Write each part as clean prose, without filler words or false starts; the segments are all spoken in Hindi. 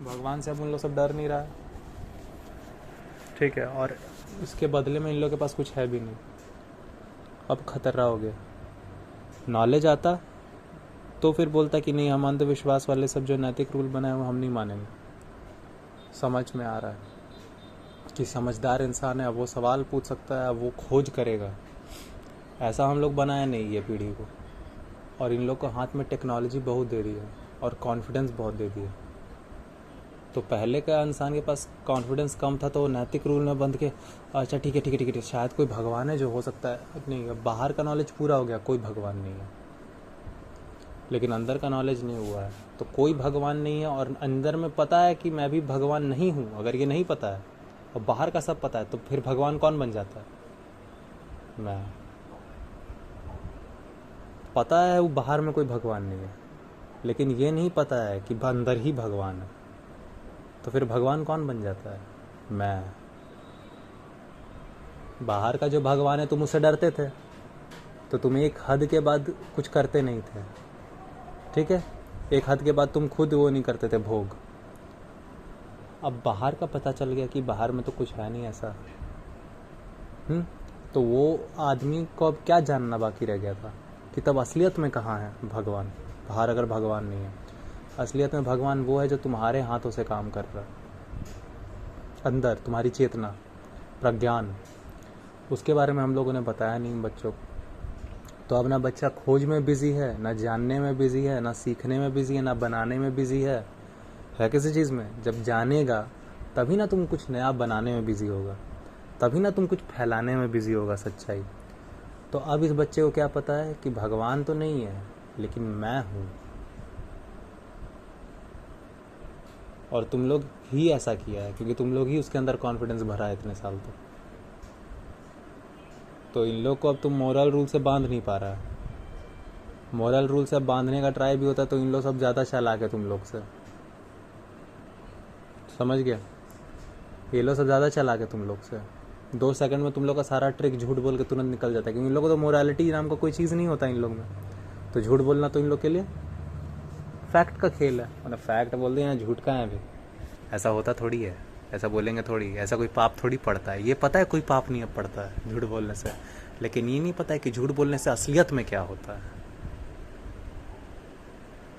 भगवान से अब उन लोग सब डर नहीं रहा है, ठीक है। और उसके बदले में इन लोग के पास कुछ है भी नहीं। अब खतरा हो गया। नॉलेज आता तो फिर बोलता कि नहीं, हम अंधविश्वास वाले सब जो नैतिक रूल बनाए वो हम नहीं मानेंगे। समझ में आ रहा है कि समझदार इंसान है, अब वो सवाल पूछ सकता है, अब वो खोज करेगा। ऐसा हम लोग बनाए नहीं ये पीढ़ी को। और इन लोग को हाथ में टेक्नोलॉजी बहुत दे दी है और कॉन्फिडेंस बहुत दे दिया। तो पहले का इंसान के पास कॉन्फिडेंस कम था तो वो नैतिक रूल में बंध के अच्छा ठीक है ठीक है ठीक है शायद कोई भगवान है जो हो सकता है। नहीं, बाहर का नॉलेज पूरा हो गया, कोई भगवान नहीं है, लेकिन अंदर का नॉलेज नहीं हुआ है। तो कोई भगवान नहीं है और अंदर में पता है कि मैं भी भगवान नहीं हूँ। अगर ये नहीं पता है और बाहर का सब पता है तो फिर भगवान कौन बन जाता है? मैं। पता है वो बाहर में कोई भगवान नहीं है, लेकिन ये नहीं पता है कि अंदर ही भगवान है। तो फिर भगवान कौन बन जाता है? मैं। बाहर का जो भगवान है तुम उससे डरते थे तो तुम एक हद के बाद कुछ करते नहीं थे, ठीक है। एक हद के बाद तुम खुद वो नहीं करते थे भोग। अब बाहर का पता चल गया कि बाहर में तो कुछ है नहीं ऐसा। तो वो आदमी को अब क्या जानना बाकी रह गया था कि तब असलियत में कहाँ है भगवान? बाहर अगर भगवान नहीं है, असलियत में भगवान वो है जो तुम्हारे हाथों से काम कर रहा है। अंदर तुम्हारी चेतना, प्रज्ञान, उसके बारे में हम लोगों ने बताया नहीं बच्चों को। तो अब ना बच्चा खोज में बिजी है, ना जानने में बिजी है, ना सीखने में बिजी है, ना बनाने में बिजी है किसी चीज़ में। जब जानेगा तभी ना तुम कुछ नया बनाने में बिजी होगा, तभी ना तुम कुछ फैलाने में बिजी होगा सच्चाई। तो अब इस बच्चे को क्या पता है कि भगवान तो नहीं है लेकिन मैं हूँ। और तुम लोग ही ऐसा किया है क्योंकि तुम लोग ही उसके अंदर कॉन्फिडेंस भरा है इतने साल तक। तो इन लोग को अब तुम मोरल रूल से बांध नहीं पा रहा है। मोरल रूल से अब बांधने का ट्राई भी होता है तो इन लोग सब ज़्यादा चालाक है तुम लोग से, समझ गया? ये लोग सब ज़्यादा चालाक है तुम लोग से। 2 सेकंड में तुम लोग का सारा ट्रिक झूठ बोल के तुरंत निकल जाता है क्योंकि इन लोगों को तो मोरालिटी नाम का कोई चीज़ नहीं होता इन लोग में। तो झूठ बोलना तो इन लोग के लिए फैक्ट का खेल है। मतलब फैक्ट बोल दें ना, झूठ का है अभी। ऐसा होता थोड़ी है, ऐसा बोलेंगे थोड़ी, ऐसा कोई पाप थोड़ी पड़ता है। ये पता है कोई पाप नहीं पड़ता है झूठ बोलने से, लेकिन ये नहीं पता है कि झूठ बोलने से असलियत में क्या होता है।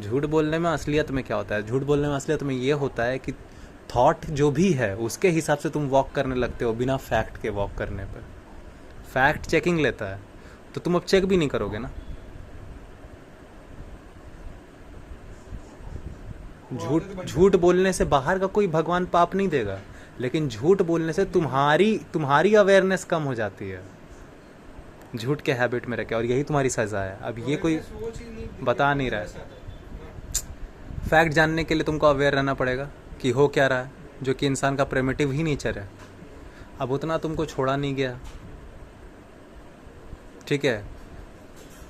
झूठ बोलने में असलियत में क्या होता है? झूठ बोलने में असलियत में ये होता है कि थॉट जो भी है उसके हिसाब से तुम वॉक करने लगते हो बिना फैक्ट के वॉक करने पर। फैक्ट चेकिंग लेता है तो तुम अब चेक भी नहीं करोगे ना। झूठ बोलने से बाहर का कोई भगवान पाप नहीं देगा, लेकिन झूठ बोलने से तुम्हारी अवेयरनेस कम हो जाती है झूठ के हैबिट में रह के, और यही तुम्हारी सजा है। अब ये कोई बता नहीं रहा है। फैक्ट जानने के लिए तुमको अवेयर रहना पड़ेगा कि हो क्या रहा है, जो कि इंसान का प्रिमिटिव ही नेचर है। अब उतना तुमको छोड़ा नहीं गया, ठीक है।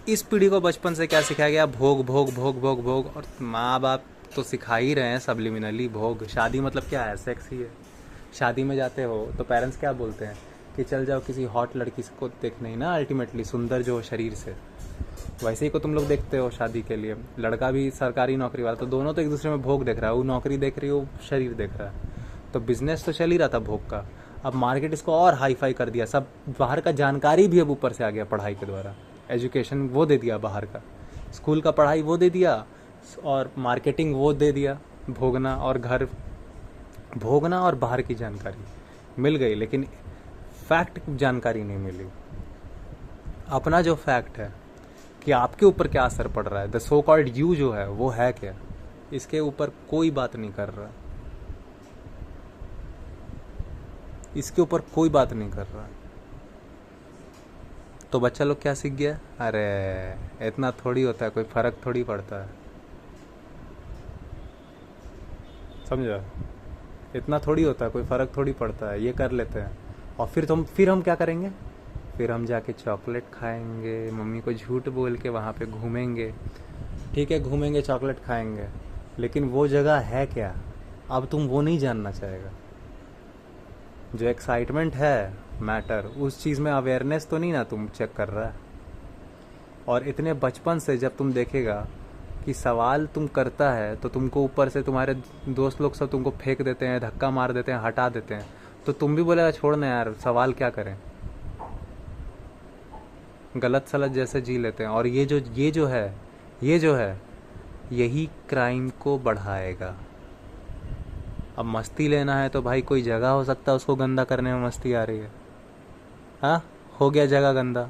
इस पीढ़ी को बचपन से क्या सिखाया गया? भोग भोग भोग भोग भोग। और माँ बाप तो सिखा ही रहे हैं सबलिमिनली भोग। शादी मतलब क्या है? सेक्स ही है। शादी में जाते हो तो पेरेंट्स क्या बोलते हैं कि चल जाओ किसी हॉट लड़की को देखने ही ना, अल्टीमेटली सुंदर जो हो शरीर से। वैसे ही को तुम लोग देखते हो शादी के लिए। लड़का भी सरकारी नौकरी वाला, तो दोनों तो एक दूसरे में भोग देख रहा है। वो नौकरी देख रही है, वो शरीर देख रहा है। तो बिजनेस तो चल ही रहा था भोग का। अब मार्केट इसको और हाई फाई कर दिया। सब बाहर का जानकारी भी अब ऊपर से आ गया पढ़ाई के द्वारा। एजुकेशन वो दे दिया बाहर का, स्कूल का पढ़ाई वो दे दिया, और मार्केटिंग वो दे दिया। भोगना और घर भोगना और बाहर की जानकारी मिल गई, लेकिन फैक्ट जानकारी नहीं मिली। अपना जो फैक्ट है कि आपके ऊपर क्या असर पड़ रहा है, द सो कॉल्ड यू जो है वो है क्या, इसके ऊपर कोई बात नहीं कर रहा। इसके ऊपर कोई बात नहीं कर रहा। तो बच्चा लोग क्या सीख गया? अरे इतना थोड़ी होता है, कोई फर्क थोड़ी पड़ता है, समझा? इतना थोड़ी होता है, कोई फ़र्क थोड़ी पड़ता है, ये कर लेते हैं। और फिर हम क्या करेंगे? फिर हम जाके चॉकलेट खाएंगे, मम्मी को झूठ बोल के वहाँ पे घूमेंगे। ठीक है, घूमेंगे, चॉकलेट खाएंगे, लेकिन वो जगह है क्या? अब तुम वो नहीं जानना चाहेगा। जो एक्साइटमेंट है मैटर, उस चीज़ में अवेयरनेस तो नहीं ना तुम चेक कर रहा है। और इतने बचपन से जब तुम देखेगा कि सवाल तुम करता है तो तुमको ऊपर से तुम्हारे दोस्त लोग सब तुमको फेंक देते हैं, धक्का मार देते हैं, हटा देते हैं, तो तुम भी बोलेगा छोड़ना यार, सवाल क्या करें, गलत सलत जैसे जी लेते हैं। और ये जो है यही क्राइम को बढ़ाएगा। अब मस्ती लेना है तो भाई कोई जगह हो सकता है उसको गंदा करने में मस्ती आ रही है, हाँ, हो गया जगह गंदा।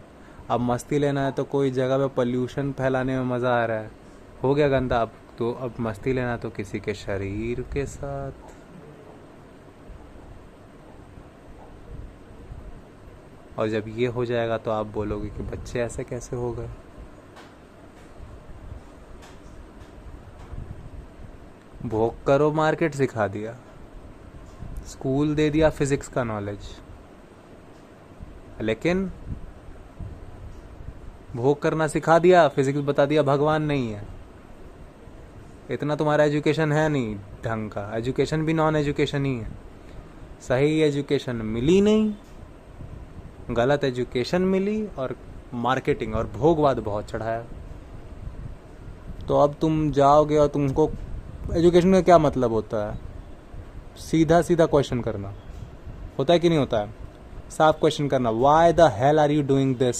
अब मस्ती लेना है तो कोई जगह पे पोल्यूशन फैलाने में मज़ा आ रहा है, हो गया गंदा। अब तो अब मस्ती लेना तो किसी के शरीर के साथ। और जब ये हो जाएगा तो आप बोलोगे कि बच्चे ऐसे कैसे हो गए। भोग करो मार्केट सिखा दिया, स्कूल दे दिया फिजिक्स का नॉलेज, लेकिन भोग करना सिखा दिया, फिजिक्स बता दिया भगवान नहीं है। इतना तुम्हारा एजुकेशन है नहीं ढंग का, एजुकेशन भी नॉन एजुकेशन ही है, सही एजुकेशन मिली नहीं, गलत एजुकेशन मिली, और मार्केटिंग और भोगवाद बहुत चढ़ाया। तो अब तुम जाओगे और तुमको एजुकेशन का क्या मतलब होता है? सीधा सीधा क्वेश्चन करना होता है कि नहीं होता है? साफ क्वेश्चन करना, why the hell are you doing this,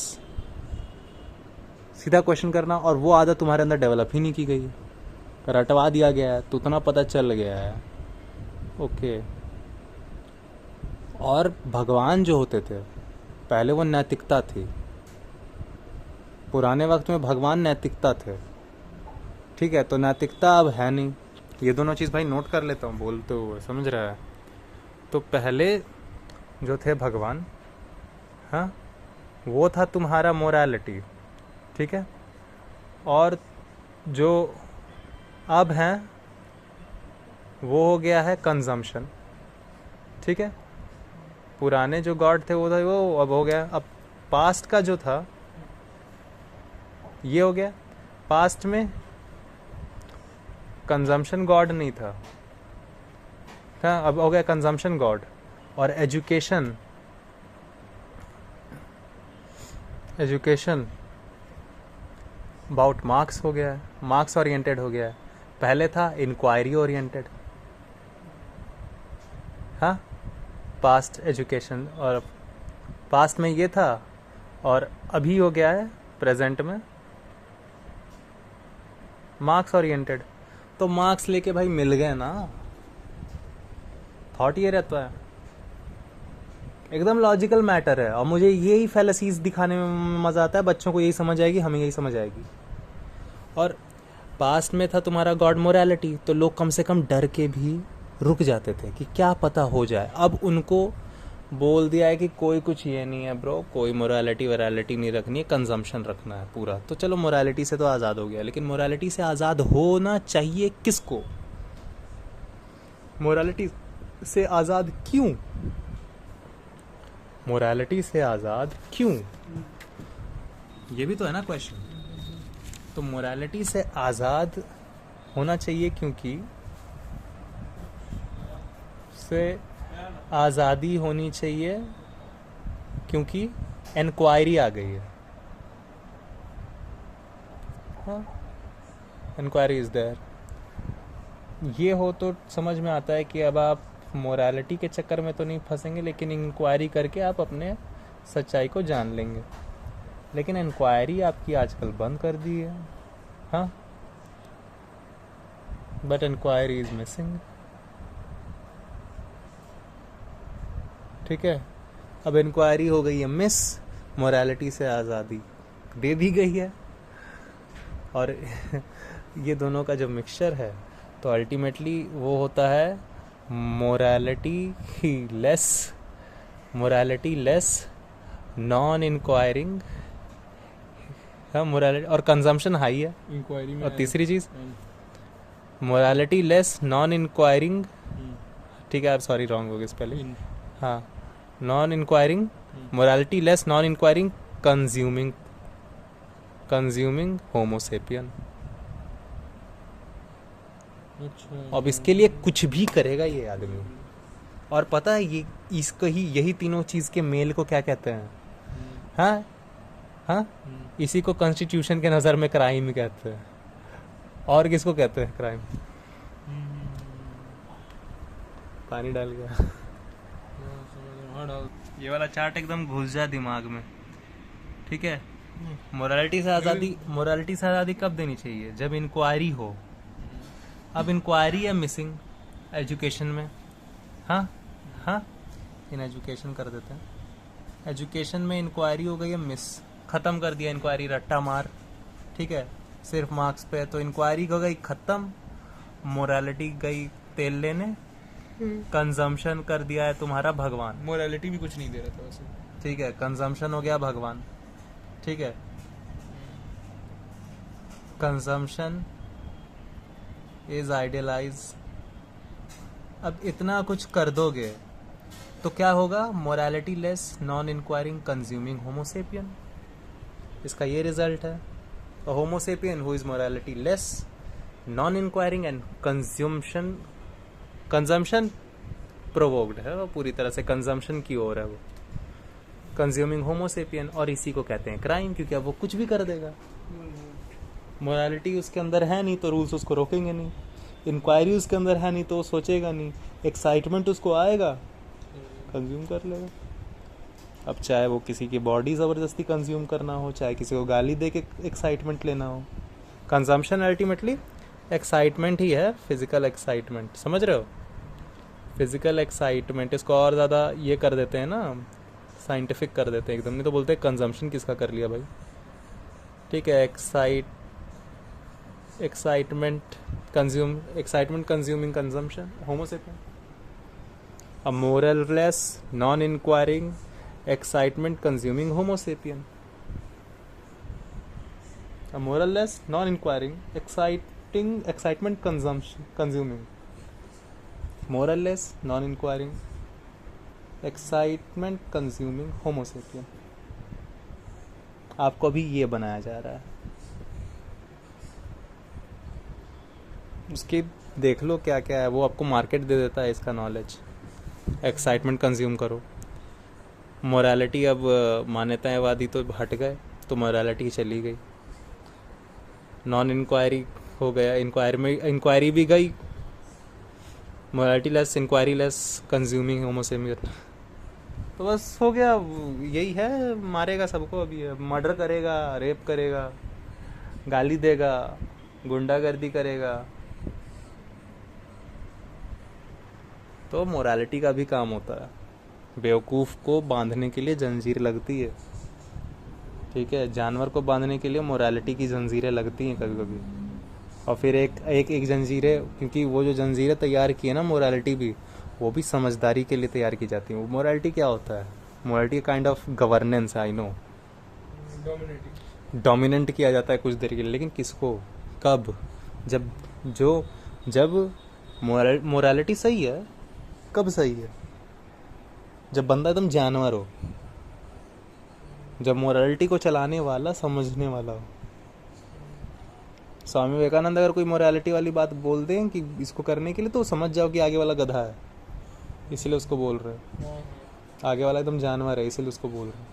सीधा क्वेश्चन करना। और वो आदत तुम्हारे अंदर डेवलप ही नहीं की गई है, रटवा दिया गया है, तो उतना पता चल गया है, ओके। और भगवान जो होते थे पहले वो नैतिकता थी, पुराने वक्त में भगवान नैतिकता थे, ठीक है, तो नैतिकता अब है नहीं। ये दोनों चीज़ भाई नोट कर लेता हूँ बोलते हुए, समझ रहा है? तो पहले जो थे भगवान, हाँ, वो था तुम्हारा मोरालिटी, ठीक है, और जो अब हैं वो हो गया है कंजम्पशन, ठीक है। पुराने जो गॉड थे वो था वो, अब हो गया, अब पास्ट का जो था ये हो गया। पास्ट में कंजम्पशन गॉड नहीं था, हाँ, अब हो गया कंजम्पशन गॉड। और एजुकेशन अबाउट मार्क्स हो गया है, मार्क्स ओरिएंटेड हो गया है। पहले था इंक्वायरी ओरिएंटेड, हाँ, पास्ट एजुकेशन, और पास्ट में ये था, और अभी हो गया है प्रेजेंट में मार्क्स ओरिएंटेड। तो मार्क्स लेके भाई मिल गए ना, थॉट ये रहता है, एकदम लॉजिकल मैटर है। और मुझे यही फैलेसीज दिखाने में मज़ा आता है, बच्चों को यही समझ आएगी, हमें यही समझ आएगी। और पास्ट में था तुम्हारा गॉड मोरालिटी, तो लोग कम से कम डर के भी रुक जाते थे कि क्या पता हो जाए। अब उनको बोल दिया है कि कोई कुछ ये नहीं है ब्रो, कोई मोरालिटी वैरालिटी नहीं रखनी है, कंजम्पशन रखना है पूरा। तो चलो मोरालिटी से तो आज़ाद हो गया, लेकिन मोरालिटी से आज़ाद होना चाहिए किसको? मोरालिटी से आज़ाद क्यों? मोरालिटी से आज़ाद क्यों, ये भी तो है ना क्वेश्चन। तो मोरालिटी से आज़ाद होना चाहिए क्योंकि से आज़ादी होनी चाहिए क्योंकि इंक्वायरी आ गई है, हाँ, इंक्वायरी इज़ देयर। ये हो तो समझ में आता है कि अब आप मोरालिटी के चक्कर में तो नहीं फंसेंगे, लेकिन इंक्वायरी करके आप अपने सच्चाई को जान लेंगे। लेकिन इंक्वायरी आपकी आजकल बंद कर दी है, हाँ, बट इंक्वायरी इज मिसिंग, ठीक है। अब इंक्वायरी हो गई है मिस, मोरालिटी से आज़ादी दे दी गई है। और ये दोनों का जो मिक्सचर है तो अल्टीमेटली वो होता है मोरालिटी लेस नॉन इंक्वायरिंग, हाँ, मोरालिटी और कंजम्पशन हाई है इंक्वायरी में। और तीसरी चीज़ मोरालिटी लेस नॉन इंक्वायरिंग, ठीक है, आप सॉरी रॉन्ग हो गए इस पहले, हाँ, non enquiring, morality less non inquiring, consuming Homo sapien. अच्छा, अब इसके लिए कुछ भी करेगा ये आदमी। और पता है ये इसको ही, यही तीनों चीज़ के मेल को क्या कहते हैं? हाँ हाँ, इसी को कॉन्स्टिट्यूशन के नज़र में क्राइम कहते हैं। और किसको कहते हैं क्राइम? पानी डाल गया। ये वाला चार्ट एकदम घुस जाए दिमाग में, ठीक है। मोरालिटी से आज़ादी कब देनी चाहिए? जब इंक्वायरी हो। अब इंक्वायरी है मिसिंग एजुकेशन में। हाँ हाँ, इन एजुकेशन कर देते हैं। एजुकेशन में इंक्वायरी हो गई है मिस, ख़त्म कर दिया इंक्वायरी, रट्टा मार, ठीक है, सिर्फ मार्क्स पे। तो इंक्वायरी हो गई ख़त्म, मोरालिटी गई तेल लेने, कंजम्पशन कर दिया है तुम्हारा भगवान। मोरालिटी भी कुछ नहीं दे रहा था वैसे। ठीक है, कंजम्पशन हो गया भगवान, ठीक है। Consumption is idealise. अब इतना कुछ कर दोगे तो क्या होगा? Morality less, non inquiring, consuming homo sapien. इसका ये रिजल्ट है। Homo sapien who is morality less, non inquiring and consumption provoked है, वो पूरी तरह से कंजम्पशन की ओर है वो। कंज्यूमिंग होमोसेपियन, और इसी को कहते हैं क्राइम, क्योंकि अब वो कुछ भी कर देगा। मोरालिटी उसके अंदर है नहीं तो रूल्स उसको रोकेंगे नहीं, इंक्वायरी उसके अंदर है नहीं तो वो सोचेगा नहीं, एक्साइटमेंट उसको आएगा, कंज्यूम कर लेगा। अब चाहे वो किसी की बॉडी ज़बरदस्ती कंज्यूम करना हो, चाहे किसी को गाली दे के एक्साइटमेंट लेना हो, कंजम्पशन अल्टीमेटली एक्साइटमेंट ही है, फिजिकल एक्साइटमेंट, समझ रहे हो? फिजिकल एक्साइटमेंट, इसको और ज़्यादा ये कर देते हैं ना, साइंटिफिक कर देते हैं एकदम, नहीं तो बोलते हैं कंजम्पशन किसका कर लिया भाई, ठीक है। Excitement consuming consumption Homo sapien. A moralless, non-inquiring, excitement consuming homo sapien. A moralless, non-inquiring, excitement consuming. Moralless, non-inquiring, excitement consuming homo sapien. आपको अभी ये बनाया जा रहा है। उसकी देख लो क्या क्या है, वो आपको मार्केट दे देता है इसका नॉलेज। एक्साइटमेंट कंज्यूम करो। मोरालिटी अब मान्यतावादी तो हट गए, तो मोरालिटी चली गई। नॉन इंक्वायरी हो गया, इंक्वायरी भी गई, morality less, inquiry less, consuming homo sapien. तो बस हो गया, यही है। मारेगा सबको अभी, मर्डर करेगा, रेप करेगा, गाली देगा, गुंडागर्दी करेगा। तो मोरालिटी का भी काम होता है। बेवकूफ़ को बांधने के लिए जंजीर लगती है, ठीक है। जानवर को बांधने के लिए मोरालिटी की जंजीरें लगती हैं कभी कभी। और फिर एक जंजीरें, क्योंकि वो जो जंजीरें तैयार की है ना मोरालिटी भी, वो भी समझदारी के लिए तैयार की जाती है। वो मोरालिटी क्या होता है? Morality kind of governance, I know, dominant किया जाता है कुछ देर के लिए, लेकिन किसको, कब? जब मोरालिटी सही है। कब सही है? जब बंदा एकदम जानवर हो, जब मोरालिटी को चलाने वाला समझने वाला हो। स्वामी विवेकानंद अगर कोई मोरालिटी वाली बात बोल दें कि इसको करने के लिए, तो समझ जाओ कि आगे वाला गधा है, इसलिए उसको बोल रहे हैं। आगे वाला एकदम जानवर है, इसलिए उसको बोल रहे हैं।